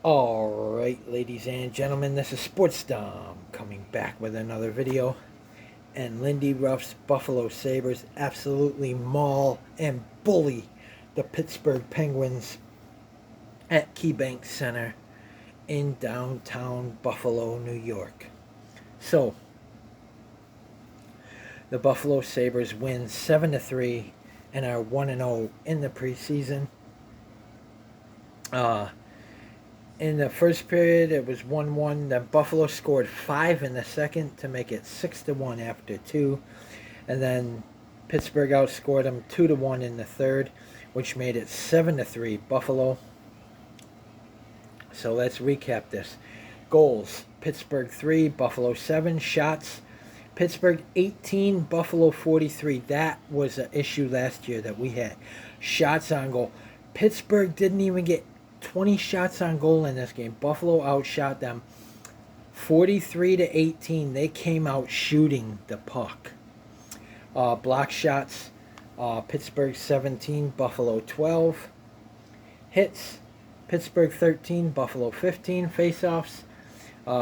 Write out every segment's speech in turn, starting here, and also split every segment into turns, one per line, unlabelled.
Alright, ladies and gentlemen, this is Sports Dom coming back with another video. And Lindy Ruff's Buffalo Sabres absolutely maul and bully the Pittsburgh Penguins at KeyBank Center in downtown Buffalo, New York. So, the Buffalo Sabres win 7-3 and are 1-0 in the preseason. In the first period, it was 1-1. Then Buffalo scored 5 in the second to make it 6-1 after 2. And then Pittsburgh outscored them 2-1 in the third, which made it 7-3 Buffalo. So let's recap this. Goals: Pittsburgh 3, Buffalo 7. Shots: Pittsburgh 18, Buffalo 43. That was an issue last year that we had. Shots on goal: Pittsburgh didn't even get 20 shots on goal in this game. Buffalo outshot them 43-18. They came out shooting the puck. Block shots: Pittsburgh 17, Buffalo 12. Hits: Pittsburgh 13, Buffalo 15. Face-offs: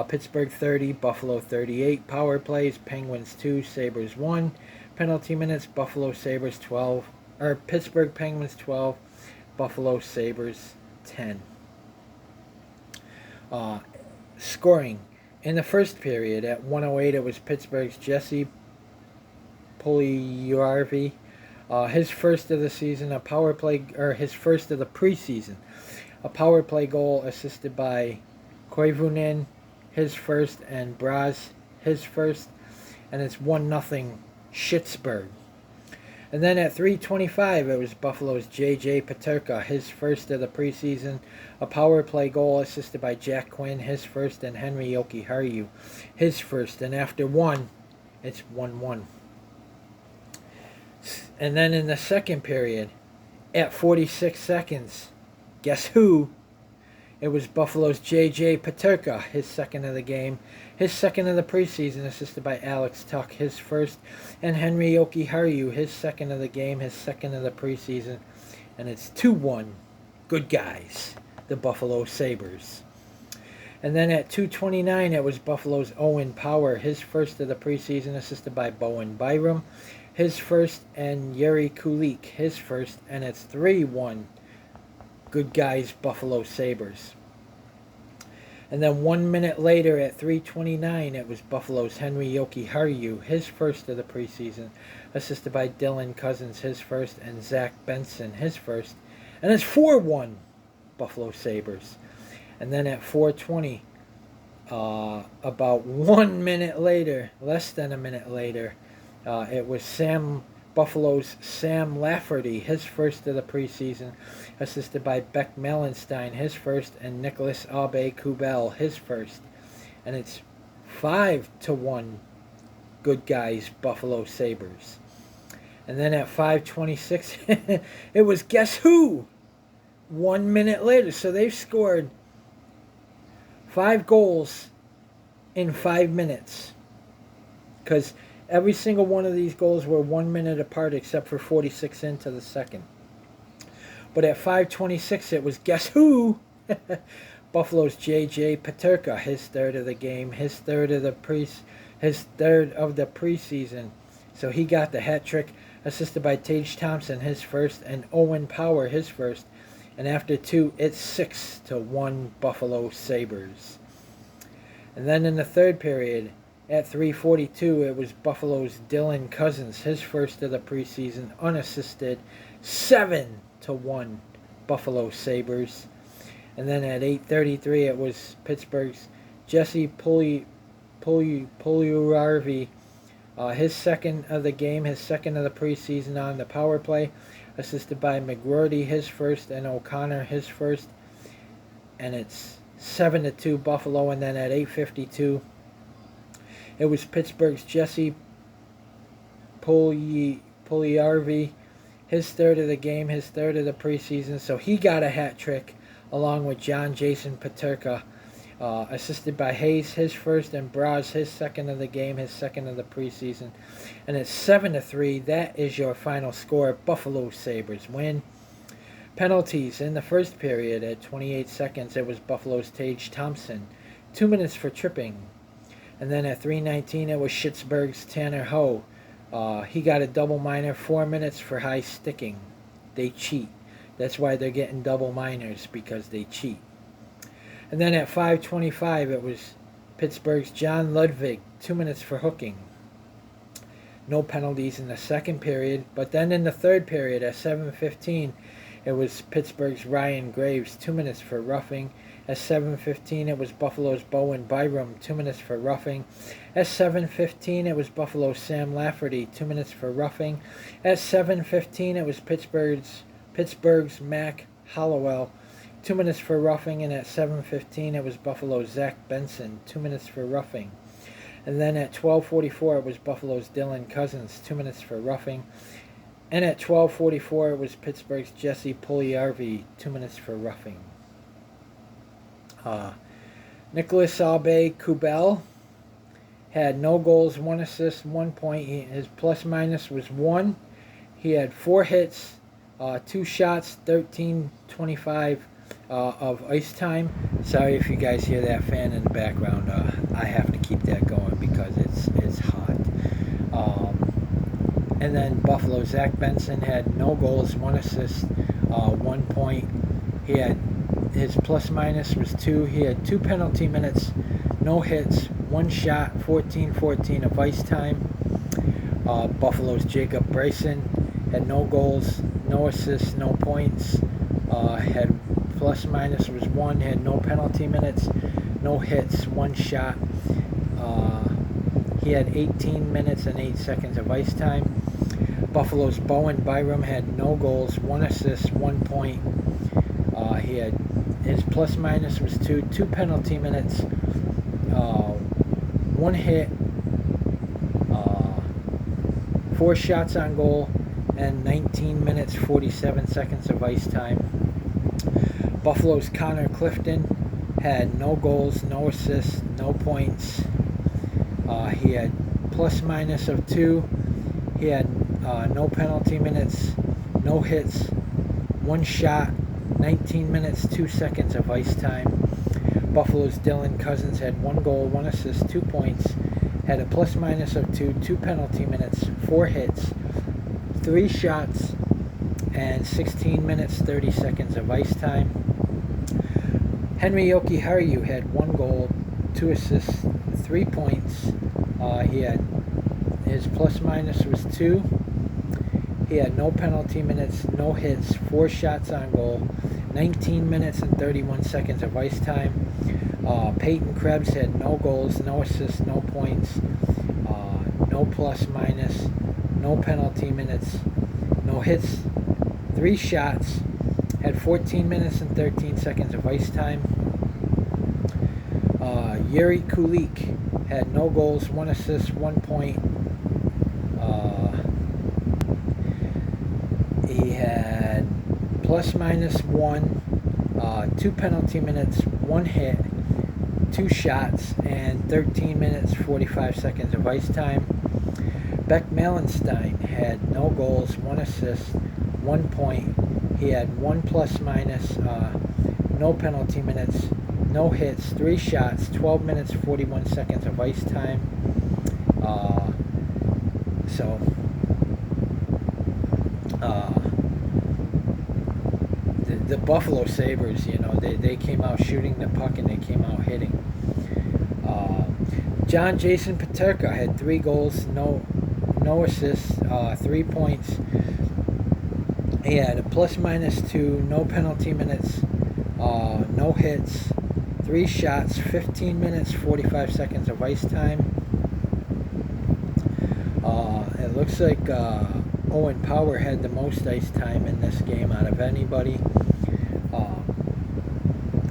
Pittsburgh 30, Buffalo 38. Power plays: Penguins 2, Sabres 1. Penalty minutes: Buffalo Sabres 12, or Pittsburgh Penguins 12, Buffalo Sabres 10. Scoring: in the first period at 1:08, it was Pittsburgh's Jesse Puljujarvi, his first of the season, a power play, or his first of the preseason. A power play goal assisted by Koivunen, his first, and Braz, his first, and it's 1-0 Pittsburgh. And then at 3:25, it was Buffalo's J.J. Peterka, his first of the preseason. A power play goal assisted by Jack Quinn, his first, and Henry Jokiharju, his first. And after 1, it's 1-1. And then in the second period, at 46 seconds, guess who? It was Buffalo's J.J. Peterka, his second of the game, his second of the preseason, assisted by Alex Tuck, his first, and Henry Jokiharju, his second of the game, his second of the preseason, and it's 2-1. Good guys, the Buffalo Sabres. And then at 2:29, it was Buffalo's Owen Power, his first of the preseason, assisted by Bowen Byram, his first, and Yuri Kulik, his first, and it's 3-1. Good guys, Buffalo Sabres. And then 1 minute later at 3:29, it was Buffalo's Henry Jokiharju, his first of the preseason, assisted by Dylan Cousins, his first, and Zach Benson, his first. And it's 4-1 Buffalo Sabres. And then at 4:20, about 1 minute later, less than a minute later, it was Buffalo's Sam Lafferty, his first of the preseason, assisted by Beck Melenstein, his first, and Nicholas Aube-Kubel, his first. And it's 5-1 good guys, Buffalo Sabres. And then at 5:26, it was guess who? 1 minute later. So they've scored 5 goals in 5 minutes. Because every single one of these goals were 1 minute apart except for 46 into the second. But at 5:26, it was guess who? Buffalo's J.J. Peterka, his third of the game, his third of the preseason. So he got the hat trick, assisted by Tage Thompson, his first, and Owen Power, his first. And after 2, it's 6-1 Buffalo Sabres. And then in the third period, at 3:42, it was Buffalo's Dylan Cousins, his first of the preseason, unassisted, 7-1 Buffalo Sabres. And then at 8:33, it was Pittsburgh's Jesse Puljujarvi, his second of the game, his second of the preseason on the power play, assisted by McGroarty, his first, and O'Connor, his first. And it's 7-2 Buffalo. And then at 8:52, it was Pittsburgh's Jesse Puljujarvi, his third of the game, his third of the preseason. So he got a hat trick along with John Jason Peterka, assisted by Hayes, his first, and Braz, his second of the game, his second of the preseason. And it's 7-3. That is your final score. Buffalo Sabres win. Penalties in the first period at 28 seconds, it was Buffalo's Tage Thompson, 2 minutes for tripping. And then at 3:19, it was Pittsburgh's Tanner Ho. He got a double minor, 4 minutes for high sticking. They cheat. That's why they're getting double minors, because they cheat. And then at 5:25, it was Pittsburgh's John Ludwig, 2 minutes for hooking. No penalties in the second period. But then in the third period at 7:15, it was Pittsburgh's Ryan Graves, 2 minutes for roughing. At 7:15, it was Buffalo's Bowen Byram, 2 minutes for roughing. At 7:15, it was Buffalo's Sam Lafferty, 2 minutes for roughing. At 7:15, it was Pittsburgh's Mac Hollowell, 2 minutes for roughing. And at 7:15, it was Buffalo's Zach Benson, 2 minutes for roughing. And then at 12:44, it was Buffalo's Dylan Cousins, 2 minutes for roughing. And at 12:44, it was Pittsburgh's Jesse Pugliarvi, 2 minutes for roughing. Nicholas Aube-Kubel had no goals, 1 assist, 1 point. His plus minus was 1. He had 4 hits, 2 shots, 13:25 of ice time. Sorry if you guys hear that fan in the background. I have to keep that going because it's hot. And then Buffalo Zach Benson had no goals, 1 assist, 1 point. He had his plus minus was 2. He had 2 penalty minutes, no hits, 1 shot, 14:14 of ice time. Buffalo's Jacob Bryson had no goals, no assists, no points. Had plus minus was 1. Had no penalty minutes, no hits, 1 shot. He had 18 minutes and 8 seconds of ice time. Buffalo's Bowen Byram had no goals, 1 assist, 1 point. He had his plus minus was 2. 2 penalty minutes, 1 hit, 4 shots on goal, and 19 minutes 47 seconds of ice time. Buffalo's Connor Clifton had no goals, no assists, no points. He had plus minus of 2. He had no penalty minutes, no hits, 1 shot, 19 minutes 2 seconds of ice time. Buffalo's Dylan Cousins had 1 goal, 1 assist, 2 points. Had a plus minus of 2, 2 penalty minutes, 4 hits, 3 shots, and 16 minutes 30 seconds of ice time. Henry Jokiharju had 1 goal, 2 assists, 3 points. He had his plus minus was 2. He had no penalty minutes, no hits, 4 shots on goal, 19 minutes and 31 seconds of ice time. Peyton Krebs had no goals, no assists, no points, no plus minus, no penalty minutes, no hits, 3 shots, had 14 minutes and 13 seconds of ice time. Yuri Kulik had no goals, 1 assist, 1 point. He had plus minus 1, 2 penalty minutes, 1 hit, 2 shots, and 13 minutes 45 seconds of ice time. Beck Malenstein had no goals, 1 assist, 1 point. He had 1 plus minus, no penalty minutes, no hits, 3 shots, 12 minutes 41 seconds of ice time. The Buffalo Sabres, they came out shooting the puck and they came out hitting. John Jason Peterka had 3 goals, no assists, 3 points. He had a plus minus 2, no penalty minutes, no hits, 3 shots, 15 minutes 45 seconds of ice time. It looks like Owen Power had the most ice time in this game out of anybody.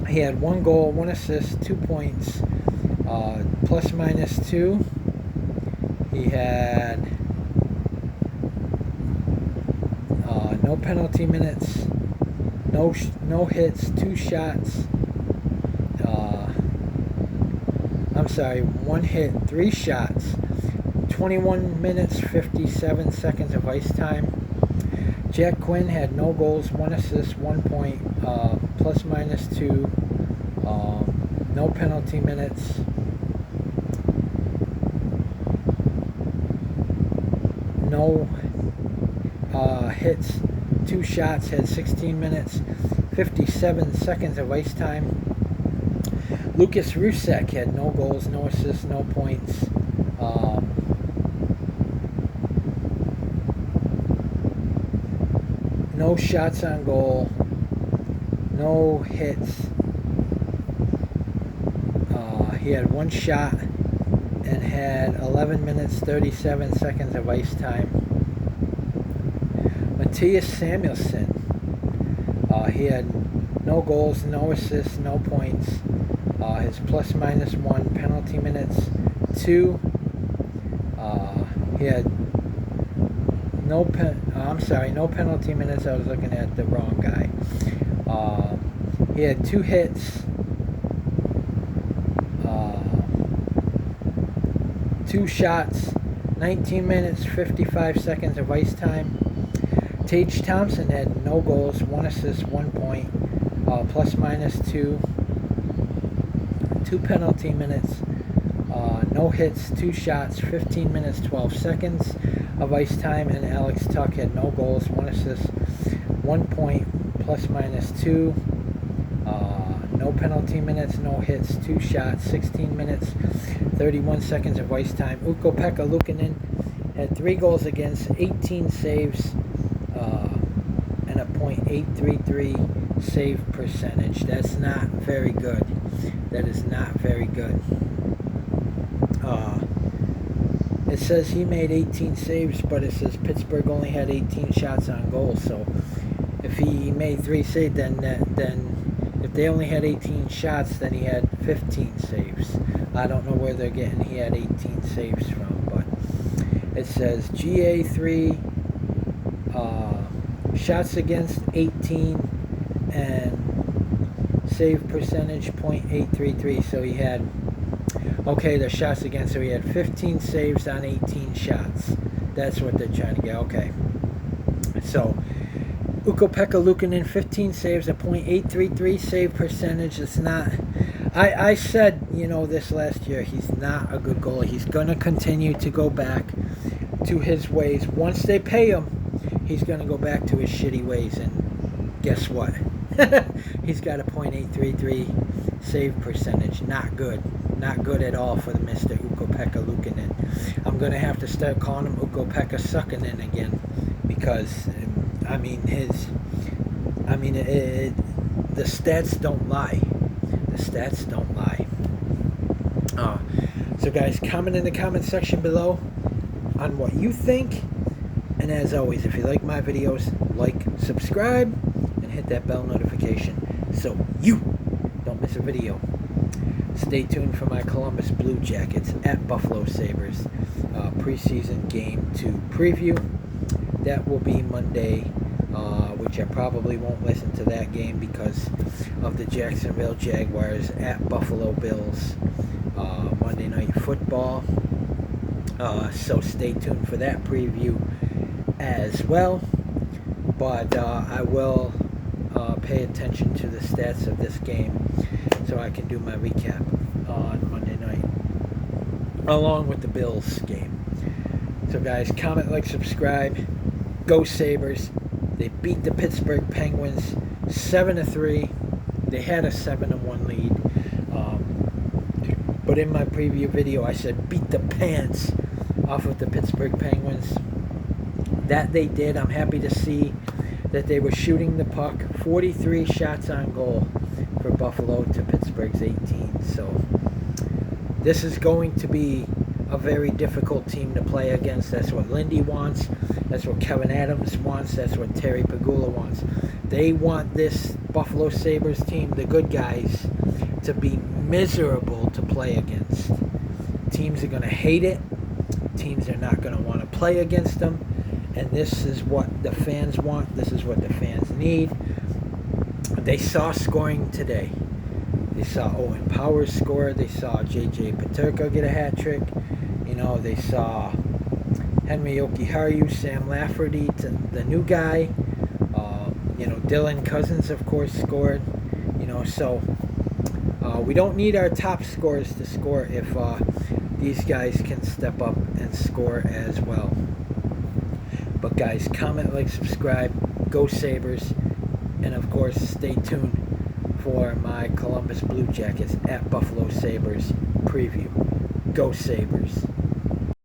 He had 1 goal, 1 assist, 2 points, plus minus 2. He had no penalty minutes, no hits, 2 shots. 1 hit, 3 shots, 21 minutes 57 seconds of ice time. Jack Quinn had no goals, 1 assist, 1 point, plus minus 2, no penalty minutes. No hits, 2 shots, had 16 minutes, 57 seconds of ice time. Lucas Rusek had no goals, no assists, no points. No shots on goal, no hits. He had 1 shot and had 11 minutes, 37 seconds of ice time. Matthias Samuelsson, he had no goals, no assists, no points. His plus minus 1, penalty minutes 2. He had no penalty minutes. I was looking at the wrong guy. He had 2 hits, 2 shots, 19 minutes, 55 seconds of ice time. Tage Thompson had no goals, 1 assist, 1 point, plus minus 2, 2 penalty minutes, no hits, 2 shots, 15 minutes, 12 seconds of ice time. And Alex Tuck had no goals, 1 assist, 1 point, plus minus 2, no penalty minutes, no hits, 2 shots, 16 minutes, 31 seconds of ice time. Ukko-Pekka Luukkonen had 3 goals against, 18 saves, and a .833 save percentage. That's not very good. That is not very good. It says he made 18 saves, but it says Pittsburgh only had 18 shots on goal. So if he made 3 saves, then if they only had 18 shots, then he had 15 saves. I don't know where they're getting he had 18 saves from, but it says GA3, shots against 18, and save percentage .833. So he had, okay, the shots against, so he had 15 saves on 18 shots. That's what they're trying to get. Okay, so Ukko-Pekka Luukkonen, 15 saves, a .833 save percentage. It's not, I said, this last year, he's not a good goalie. He's going to continue to go back to his ways. Once they pay him, he's going to go back to his shitty ways. And guess what? He's got a .833 save percentage. Not good. Not good at all for the Mr. Ukko-Pekka Luukkonen. I'm going to have to start calling him Ukko-Pekka Suckinen again, because the stats don't lie. The stats don't lie. So guys, comment in the comment section below on what you think. And as always, if you like my videos, like, subscribe, and hit that bell notification so you don't miss a video. Stay tuned for my Columbus Blue Jackets at Buffalo Sabres preseason game 2 preview. That will be Monday, which I probably won't listen to that game because of the Jacksonville Jaguars at Buffalo Bills Monday Night Football. So stay tuned for that preview as well. But I will pay attention to the stats of this game so I can do my recap on Monday night along with the Bills game. So guys, comment, like, subscribe. Go Sabres. They beat the Pittsburgh Penguins 7-3. They had a 7-1 lead. But in my preview video, I said beat the pants off of the Pittsburgh Penguins. That they did. I'm happy to see that they were shooting the puck. 43 shots on goal for Buffalo to Pittsburgh's 18. So this is going to be a very difficult team to play against. That's what Lindy wants. That's what Kevin Adams wants. That's what Terry Pegula wants. They want this Buffalo Sabres team, the good guys, to be miserable to play against. Teams are going to hate it. Teams are not going to want to play against them. And this is what the fans want. This is what the fans need. They saw scoring today. They saw Owen Powers score. They saw J.J. Peterka get a hat trick. They saw Henry Jokiharju, Sam Lafferty, the new guy, Dylan Cousins, of course, scored. So we don't need our top scorers to score if these guys can step up and score as well. But guys, comment, like, subscribe. Go Sabres. And of course, stay tuned for my Columbus Blue Jackets at Buffalo Sabres preview. Go Sabres.